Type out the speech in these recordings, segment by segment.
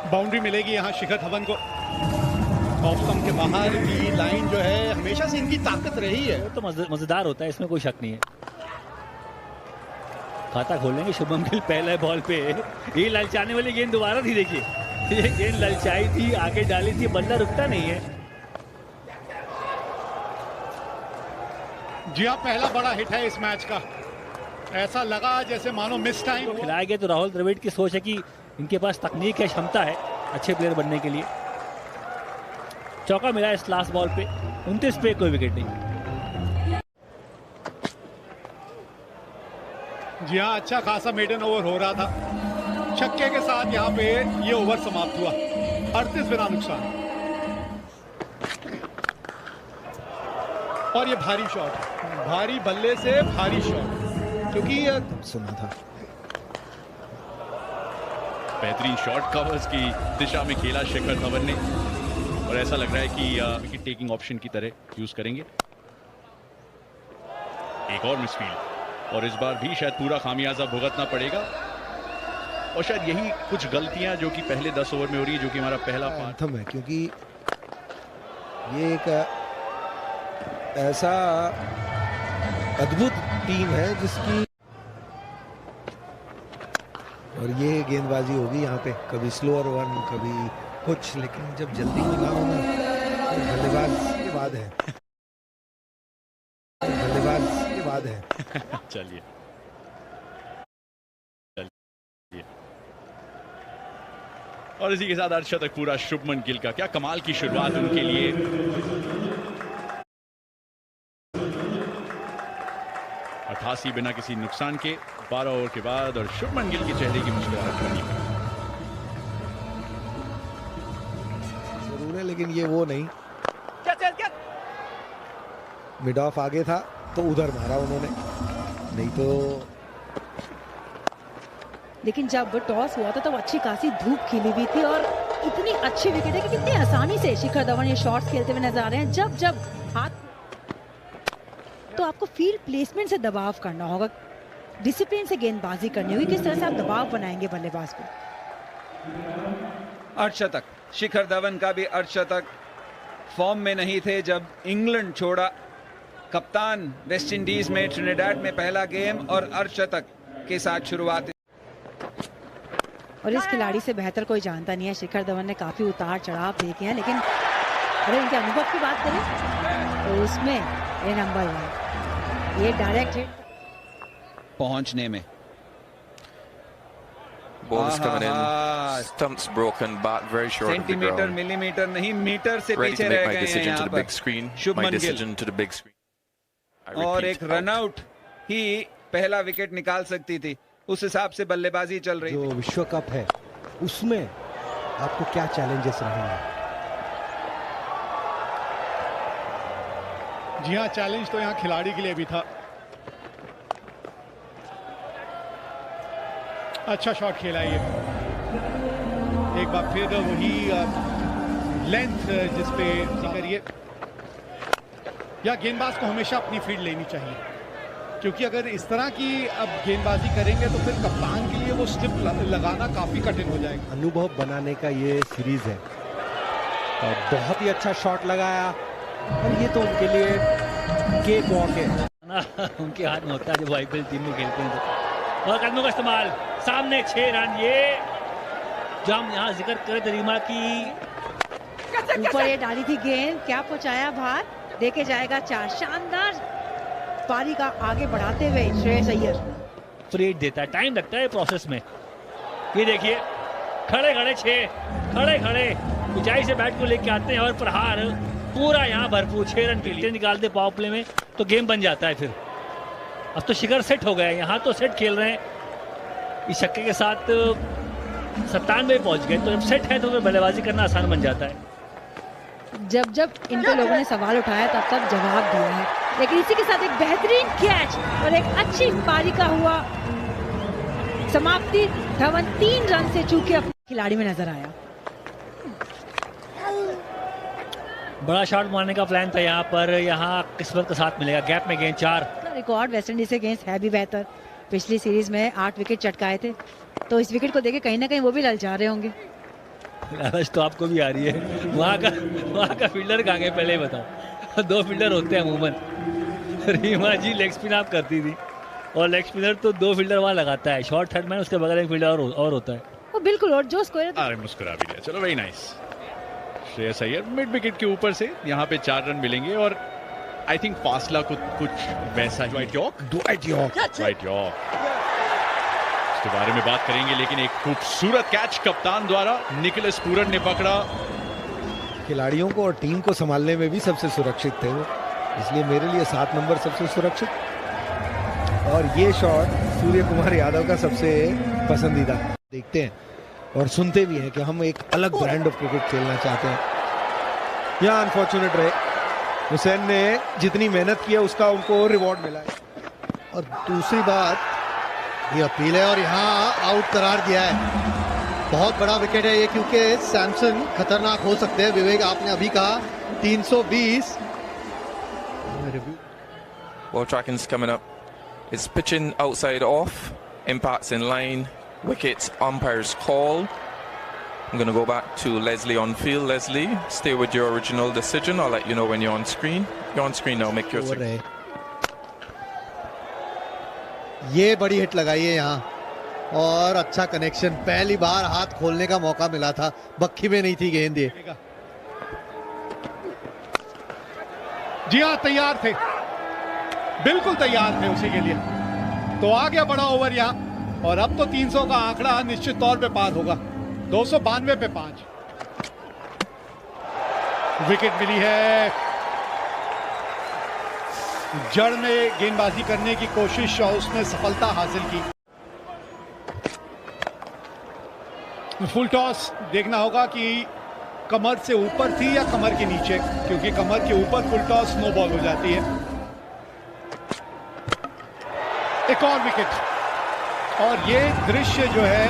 Boundary मिलेगी यहाँ शिखर धवन को। ऑफ स्टंप के बाहर की लाइन जो है हमेशा से इनकी ताकत रही है। तो मजेदार होता है, इसमें कोई शक नहीं है। खाता खोलेंगे शुभम गिल पहले बॉल पे। ये ललचाने वाली गेंद दोबारा थी, देखिए ये गेंद ललचाई थी, आगे डाली थी, बल्ला रुकता नहीं है। जी हाँ, पहला बड़ा हिट है इस मैच का। ऐसा लगा जैसे मानो मिस टाइम खिलाया गया। तो राहुल द्रविड़ की सोच है कि इनके पास तकनीक है, क्षमता है अच्छे प्लेयर बनने के लिए। चौका मिला इस लास्ट बॉल पे। 29 पे कोई विकेट नहीं। जी हाँ, अच्छा खासा मेडन ओवर हो रहा था। छक्के के साथ यहाँ पे ये ओवर समाप्त हुआ, 38 बिना नुकसान। और ये भारी शॉट, भारी बल्ले से भारी शॉट, क्योंकि सुना था। बेहतरीन शॉट कवर्स की दिशा में खेला शिखर धवन ने, और ऐसा लग रहा है कि विकेट टेकिंग ऑप्शन की तरह यूज करेंगे। एक और मिसफील्ड, और इस बार भी शायद पूरा खामियाजा भुगतना पड़ेगा। और शायद यही कुछ गलतियां जो कि पहले 10 ओवर में हो रही है, जो कि हमारा पहला एंथम है, क्योंकि ये एक ऐसा अद्भुत टीम है जिसकी, और ये गेंदबाजी होगी यहाँ पे, कभी स्लोअर वन कभी कुछ, लेकिन जब जल्दी मिला हो ना तो बल्लेबाज के बाद है, बल्लेबाज के बाद है। चलिए और इसी के साथ अर्धशतक पूरा शुभमन गिल का। क्या कमाल की शुरुआत उनके लिए। 88 बिना किसी नुकसान के 12 ओवर के बाद, और शुभमन गिल के चेहरे की मुस्कुराहट बनी। जरूर है, लेकिन ये वो नहीं। मिड ऑफ आगे था तो उधर मारा उन्होंने, नहीं तो। लेकिन जब टॉस हुआ था तो अच्छी खासी धूप खिली हुई थी, और इतनी अच्छी विकेट है कि कितनी आसानी से शिखर धवन ये शॉट्स खेलते हुए नजर आ रहे हैं। जब जब हाथ, तो आपको फील्ड प्लेसमेंट से दबाव करना होगा, डिसिप्लिन से गेंदबाजी करनी होगी। किस तरह से आप दबाव बनाएंगे बल्लेबाज को। अर्धशतक, शिखर धवन का भी अर्धशतक। फॉर्म में नहीं थे जब इंग्लैंड छोड़ा। कप्तान वेस्ट इंडीज में ट्रिनिडाड में पहला गेम और अर्धशतक के साथ शुरुआत। और इस खिलाड़ी से बेहतर कोई जानता नहीं है। शिखर धवन ने काफी उतार चढ़ाव देखे हैं, लेकिन अगर इनके अनुभव की बात करें तो उसमें ये नंबर 1, ये डायरेक्ट हिट पहुंचने में। Ball is coming in, stumps broken, bat very short of the centimetre ground. Millimetre नहीं, मीटर से Ready पीछे to रह make my गए हैं decision to यहाँ the big पर screen. My Shubman Gill. decision to the big screen. I और repeat, एक रनआउट ही पहला विकेट निकाल सकती थी, उस हिसाब से बल्लेबाजी चल रही जो थी। विश्व कप है उसमें आपको क्या चैलेंजेस रहेंगे? जी हाँ, चैलेंज तो यहाँ खिलाड़ी के लिए भी था। अच्छा शॉट खेला ये, एक बार फिर वही लेंथ जिस पे करिए। या गेंदबाज को हमेशा अपनी फील्ड लेनी चाहिए, क्योंकि अगर इस तरह की अब गेंदबाजी करेंगे तो फिर कप्तान के लिए वो स्लिप लगाना काफी कठिन हो जाएगा। अनुभव बनाने का ये सीरीज है, और बहुत ही अच्छा शॉट लगाया, और ये तो उनके लिए केक वॉक है ना। उनके हाथ में होता है जब आईपीएल टीम में खेलते हैं तो। और कदमों का इस्तेमाल, सामने 6 रन। ये जो हम यहाँ जिक्र करें तरीमा की, ऊपर ये डाली थी गेंद, क्या पहुंचाया बाहर, देके जाएगा 4। शानदार पारी का आगे बढ़ाते हुए श्रेयस अय्यर। फ्रीड देता है, टाइम लगता है प्रोसेस में। ये देखिए खड़े खड़े 6, खड़े खड़े ऊंचाई से बैट को लेके आते हैं, और प्रहार पूरा यहाँ भरपूर 6 रन के लिए निकालते पावर प्ले में, तो गेम बन जाता है फिर। अब तो शिखर सेट हो गया, यहाँ तो सेट खेल रहे हैं। इस छक्के के साथ 97 पहुंच गए, तो जब सेट है तो फिर बल्लेबाजी करना आसान बन जाता है। जब जब इन पे लोगों ने सवाल उठाया तब तब जवाब दिया है, लेकिन इसी के साथ एक बेहतरीन कैच और एक अच्छी पारी का हुआ समाप्ति। धवन 3 रन से चूके अपने खिलाड़ी में नजर आया। बड़ा शॉट मारने का प्लान था यहाँ पर, यहाँ किस्मत का साथ मिलेगा। गैप में गेंद 4। रिकॉर्ड वेस्टइंडीज के अगेंस्ट है भी बेहतर। पिछली सीरीज में 8 विकेट चटकाए थे, तो इस विकेट को देके कहीं ना कहीं वो भी ललचा रहे होंगे। लालच तो आपको भी आ रही है। वहाँ का फील्डर कहाँ गए पहले ही बताओ। 2 फील्डर होते हैं अमूमन। रीमा जी लेग स्पिन आप करती थी और लेग स्पिनर तो 2 फील्डर वहाँ लगाता है, शॉर्ट थर्ड मैन, उसके बगल एक फील्डर और होता है। वो बिल्कुल, और जो स्कोर अरे मुस्कुरा भी दिया, चलो very nice. Shreyas Iyer mid wicket के ऊपर से यहाँ पे 4 रन मिलेंगे और आई थिंक फासला कुछ वैसा Dwight York उसके बारे में बात करेंगे, लेकिन एक खूबसूरत कैच कप्तान द्वारा निकोलस पूरन ने पकड़ा। खिलाड़ियों को और टीम को संभालने में भी सबसे सुरक्षित थे वो, इसलिए मेरे लिए 7 नंबर सबसे सुरक्षित। और ये शॉट सूर्य कुमार यादव का सबसे पसंदीदा। देखते हैं और सुनते भी हैं कि हम एक अलग ब्रांड ऑफ क्रिकेट खेलना चाहते हैं। यहाँ अनफॉर्चुनेट रहे, हुसैन ने जितनी मेहनत की है उसका उनको रिवॉर्ड मिला है। और दूसरी बात ये अपील है और यहाँ आउट करार दिया है। बहुत बड़ा विकेट है ये, क्योंकि सैमसन खतरनाक हो सकते हैं। विवेक, आपने अभी कहा 320। Ball tracking's coming up. It's pitching outside off. Impacts in line. Wickets. Umpire's call. I'm going to go back to Leslie on field. Leslie, stay with your original decision. I'll let you know when you're on screen. You're on screen now. Make your swing. ये बड़ी hit लगाई है यहाँ और अच्छा connection. पहली बार हाथ खोलने का मौका मिला था, बक्खी में नहीं थी गेंद ये। जी हाँ, तैयार थे, बिल्कुल तैयार थे उसी के लिए। तो आ गया बड़ा ओवर यहाँ और अब तो 300 का आंकड़ा निश्चित तौर पे पार होगा। 292 पे 5 विकेट मिली है। जड़ में गेंदबाजी करने की कोशिश और उसमें सफलता हासिल की। फुल टॉस देखना होगा कि कमर से ऊपर थी या कमर के नीचे, क्योंकि कमर के ऊपर फुल टॉस नो बॉल हो जाती है। एक और विकेट। और ये दृश्य जो है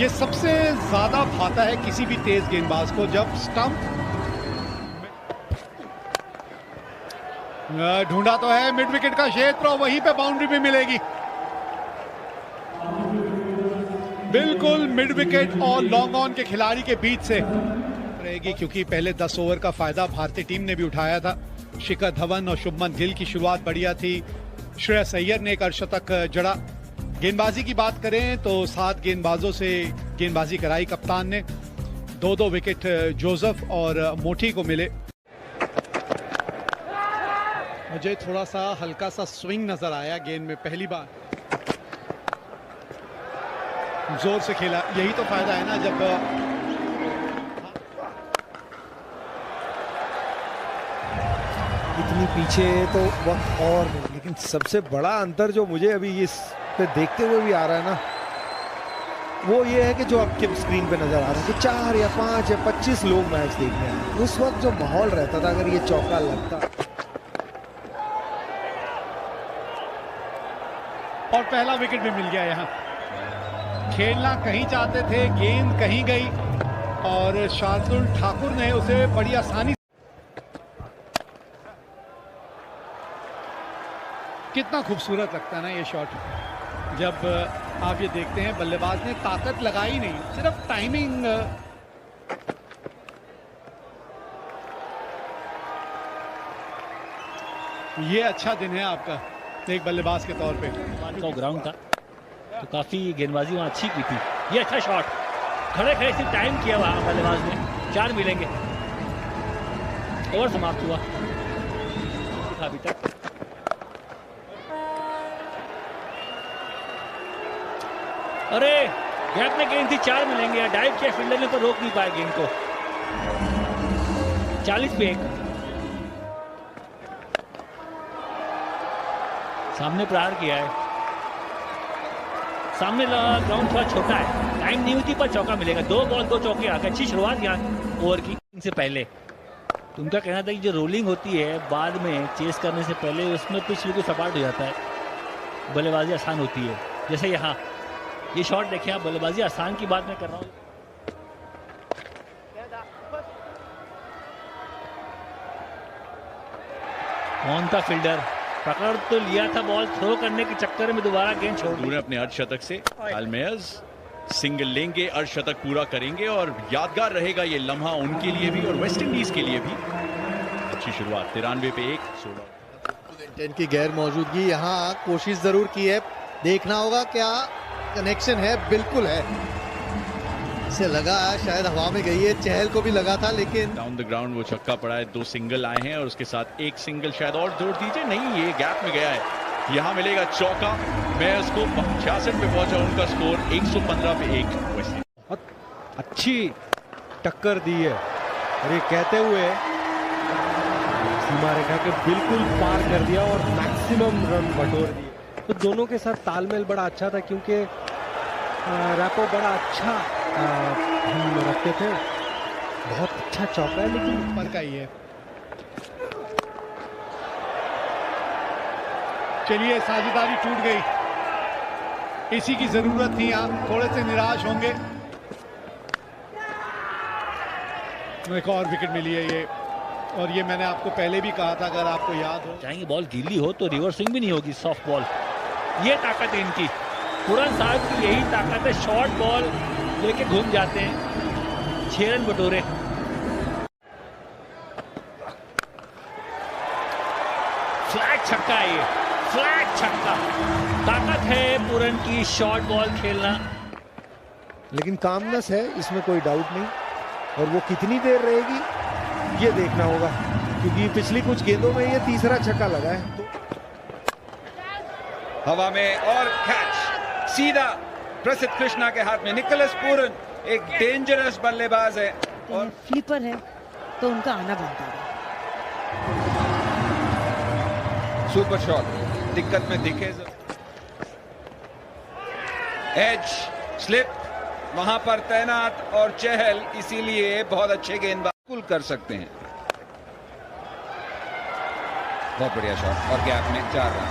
ये सबसे ज्यादा भाता है किसी भी तेज गेंदबाज को, जब स्टंप ढूंढा तो है मिड विकेट का क्षेत्र और वहीं पे बाउंड्री भी मिलेगी। बिल्कुल मिड विकेट और लॉन्ग ऑन के खिलाड़ी के बीच से रहेगी, क्योंकि पहले 10 ओवर का फायदा भारतीय टीम ने भी उठाया था। शिखर धवन और शुभमन गिल की शुरुआत बढ़िया थी। श्रेयस अय्यर ने एक अर्धशतक जड़ा। गेंदबाजी की बात करें तो 7 गेंदबाजों से गेंदबाजी कराई कप्तान ने। 2-2 विकेट जोसेफ और मोठी को मिले। मुझे थोड़ा सा हल्का सा स्विंग नजर आया गेंद में पहली बार। जोर से खेला, यही तो फायदा है ना जब इतनी पीछे तो वक्त और नहीं। लेकिन सबसे बड़ा अंतर जो मुझे अभी इस पे देखते हुए भी आ रहा है ना, वो ये है कि जो आपके स्क्रीन पे नजर आ रहा है कि 4 या 5 या 25 लोग मैच देखने आए। उस वक्त जो माहौल रहता था, अगर ये चौका लगता। और पहला विकेट भी मिल गया यहाँ। खेलना कहीं चाहते थे, गेंद कहीं गई और शार्दुल ठाकुर ने उसे बड़ी आसानी। कितना खूबसूरत लगता है ना ये शॉट, जब आप ये देखते हैं बल्लेबाज ने ताकत लगाई नहीं, सिर्फ टाइमिंग। ये अच्छा दिन है आपका एक बल्लेबाज के तौर पे। ग्राउंड था तो काफी गेंदबाजी वहां अच्छी की थी। ये अच्छा शॉट, खड़े खड़े से टाइम किया वहां बल्लेबाज ने। 4 मिलेंगे। ओवर समाप्त हुआ अभी तक। अरे गैप में गेंद थी, 4 मिलेंगे। डाइव किया फील्डर ने, पर रोक नहीं पाया गेंद को। 40 पे 1। सामने प्रहार किया है। सामने ग्राउंड थोड़ा छोटा है, टाइम नहीं हुई थी, पर चौका मिलेगा। 2 बॉल 2 चौके आ गए। अच्छी शुरुआत यहाँ ओवर की से पहले। तुमका कहना था कि जो रोलिंग होती है बाद में चेस करने से पहले, उसमें पिच बिल्कुल सपाट हो जाता है, बल्लेबाजी आसान होती है। जैसे यहाँ ये शॉट देखें आप, बल्लेबाजी आसान की बात मैं कर रहा हूँ। कौन था फील्डर, पकड़ तो लिया था बॉल, थ्रो करने के चक्कर में दोबारा गेंद छोड़ दी। अपने अर्धशतक से अल्मेयर्स सिंगल लेंगे, अर्धशतक पूरा करेंगे और यादगार रहेगा ये लम्हा उनके लिए भी और वेस्ट इंडीज के लिए भी। अच्छी शुरुआत, 93 पे 1, 16 की गैर मौजूदगी, यहाँ कोशिश जरूर की है, देखना होगा क्या कनेक्शन है। बिल्कुल है, इसे लगा शायद हवा में गई है, चहल को भी लगा था, लेकिन डाउन द ग्राउंड वो छक्का पड़ा है। 2 सिंगल आए हैं और उसके साथ 1 सिंगल शायद और जोड़ दीजिए, नहीं ये गैप में गया है। यहाँ मिलेगा चौका। मैं उसको 66 पे पहुंचा, उनका स्कोर 115 पे 1। बहुत अच्छी टक्कर दी है और ये कहते हुए सीमा रेखा के बिल्कुल पार कर दिया और मैक्सिमम रन बटोर दिए। तो दोनों के साथ तालमेल बड़ा अच्छा था क्योंकि रैपो बड़ा अच्छा रखते थे। बहुत अच्छा चौका है, लेकिन ऊपर का ही है। चलिए, साझेदारी टूट गई, इसी की जरूरत थी। आप थोड़े से निराश होंगे। एक और विकेट मिली है ये, और ये मैंने आपको पहले भी कहा था, अगर आपको याद हो। चाहेंगे बॉल गीली हो तो रिवर्स स्विंग भी नहीं होगी, सॉफ्ट बॉल। ये ताकत है इनकी, पुरन साहब की यही ताकत है, शॉर्ट बॉल लेके घूम जाते हैं, 6 रन बटोरे। फ्लैट छक्का है ये, फ्लैट छक्का। ताकत है पुरन की शॉर्ट बॉल खेलना, लेकिन कामनेस है, इसमें कोई डाउट नहीं। और वो कितनी देर रहेगी ये देखना होगा, क्योंकि पिछली कुछ गेंदों में ये तीसरा छक्का लगा है। तो हवा में और कैच सीधा प्रसिद्ध कृष्णा के हाथ में। निकोलस पूरन एक डेंजरस बल्लेबाज है और फ्लिपर है तो उनका आना बनता है। सुपर शॉट, दिक्कत में दिखे। एज स्लिप वहां पर तैनात और चहल इसीलिए बहुत अच्छे गेंदबाज कर सकते हैं। बहुत बढ़िया शॉट और गैप में 4 रन।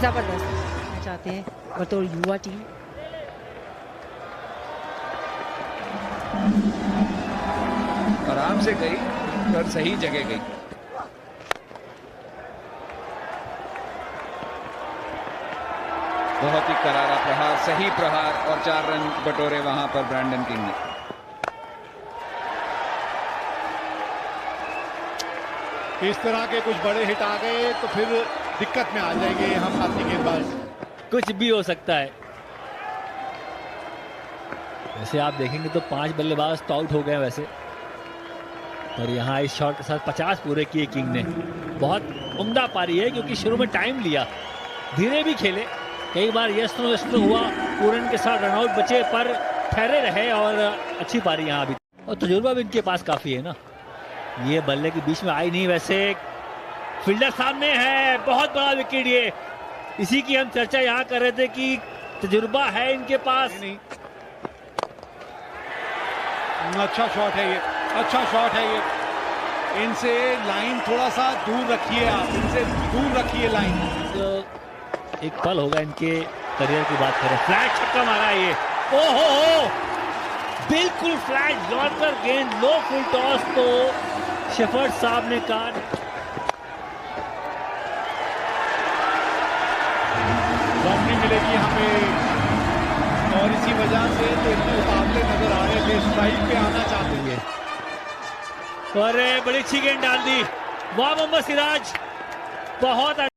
जबरदस्त चाहते हैं बतौर युवा टीम। आराम से गई और सही जगह गई। बहुत ही करारा प्रहार, सही प्रहार और 4 रन बटोरे वहां पर ब्रैंडन किंग ने। इस तरह के कुछ बड़े हिट आ गए तो फिर दिक्कत में आ जाएंगे यहाँ भारतीय गेंदबाज। कुछ भी हो सकता है। वैसे आप देखेंगे तो 5 बल्लेबाज तो आउट हो गए वैसे, पर यहाँ इस शॉट के साथ 50 पूरे किए किंग ने। बहुत उम्दा पारी है, क्योंकि शुरू में टाइम लिया, धीरे भी खेले, कई बार यस नो हुआ, पूरन के साथ रनआउट बचे पर ठहरे रहे और अच्छी पारी यहाँ भी। और तजुर्बा भी इनके पास काफी है ना। ये बल्ले के बीच में आई नहीं, वैसे फील्डर सामने है, बहुत बड़ा विकेट ये। इसी की हम चर्चा यहाँ कर रहे थे कि तजुर्बा है इनके पास। नहीं, अच्छा शॉट है ये, अच्छा शॉट है ये। इनसे लाइन थोड़ा सा दूर रखिए, आप इनसे दूर रखिए लाइन। तो एक पल होगा इनके करियर की बात करें। फ्लैट छक्का मारा ये, ओहो बिल्कुल फ्लैट यॉर्कर गेंद, लो फुल टॉस तो शेफर्ड साहब ने कहा। बाउंड्री मिलेगी यहाँ पे, और इसी वजह से तो इतने उतावले नजर आ रहे थे, स्ट्राइक पे आना चाहते हैं। और बड़ी अच्छी गेंद डाल दी, वाह मोहम्मद सिराज, बहुत